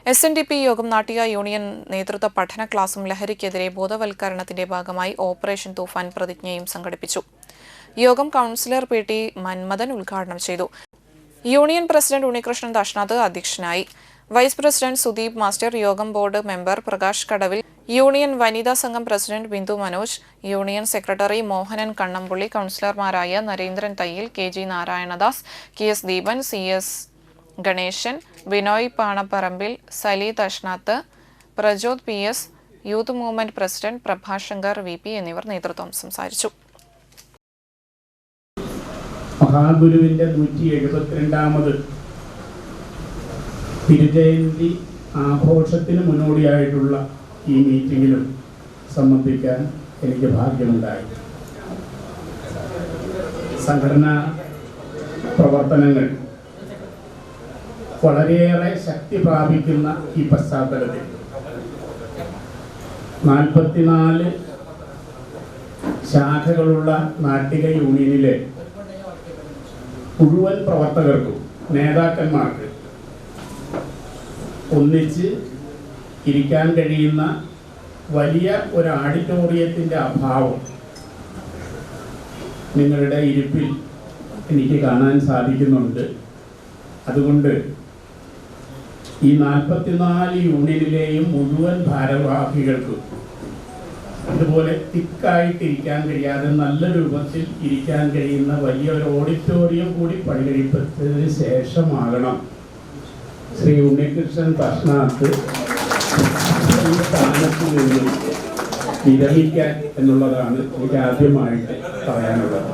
SNDP യോഗം Nattika union നേതൃത്വ പഠന ക്ലാസും ലഹരിക്കെതിരെ ബോധവൽക്കരണത്തിന്റെ ഭാഗമായി ഓപ്പറേഷൻ തൂഫാൻ പ്രതിജ്ഞയും സംഘടിപ്പിച്ചു. യോഗം കൗൺസിലർ PT മന്മഥൻ ഉദ്ഘാടനം ചെയ്തു. യൂണിയൻ പ്രസിഡന്റ് ഉണ്ണികൃഷ്ണൻ ദാശനാഥ് അധ്യക്ഷനായി. വൈസ് പ്രസിഡന്റ് സുദീപ് മാസ്റ്റർ, യോഗം board member Prakash Kadavil, union വനിതാ സംഘം president Bindu Manoj, union secretary Mohanan Kannampully, കൗൺസിലർമാരായ Narendran Thayyil, KG Narayanadas, KS Deepan, CS Ganesan, Binoy Panapparambil, Sali Dasanath, Prajod PS, youth movement president Prabhashankar VP എന്നിവർ നേതൃത്വം സംസാരിച്ചു. മഹാഗുരുവിന്റെ 172ാമത് തിരുജയന്തി ആഘോഷത്തിന് മുന്നോടിയായിട്ടുള്ള ഈ മീറ്റിംഗിലും സംബന്ധിക്കാൻ എനിക്ക് ഭാഗ്യമുണ്ടായി. സംഘടനാ പ്രവർത്തനങ്ങൾ വളരെയേറെ ശക്തി പ്രാപിക്കുന്ന ഈ പശ്ചാത്തലത്തിൽ 44 ശാഖകളുള്ള നാട്ടിക യൂണിയനിലെ മുഴുവൻ പ്രവർത്തകർക്കും നേതാക്കന്മാർക്ക് ഒന്നിച്ച് ഇരിക്കാൻ കഴിയുന്ന വലിയ ഒരു ഓഡിറ്റോറിയത്തിൻ്റെ അഭാവം നിങ്ങളുടെ ഇരിപ്പിൽ എനിക്ക് കാണാൻ സാധിക്കുന്നുണ്ട്. അതുകൊണ്ട് ഈ 44 യൂണിയനിലെയും മുഴുവൻ ഭാരവാഹികൾക്കും ഇതുപോലെ തിക്കായിട്ടിരിക്കാൻ കഴിയാതെ നല്ല രൂപത്തിൽ ഇരിക്കാൻ കഴിയുന്ന വലിയൊരു ഓഡിറ്റോറിയം കൂടി പണികഴിപ്പിച്ചതിന് ശേഷമാകണം ശ്രീ ഉണ്ണികൃഷ്ണൻ ദാശനാഥ് ഈ സ്ഥാനത്ത് നിന്നും വിരമിക്കാൻ എന്നുള്ളതാണ് എനിക്ക് ആദ്യമായിട്ട് പറയാനുള്ളത്.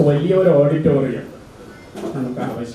വലിയൊരു ഓഡിറ്റോറിയം നമുക്ക് ആവശ്യം.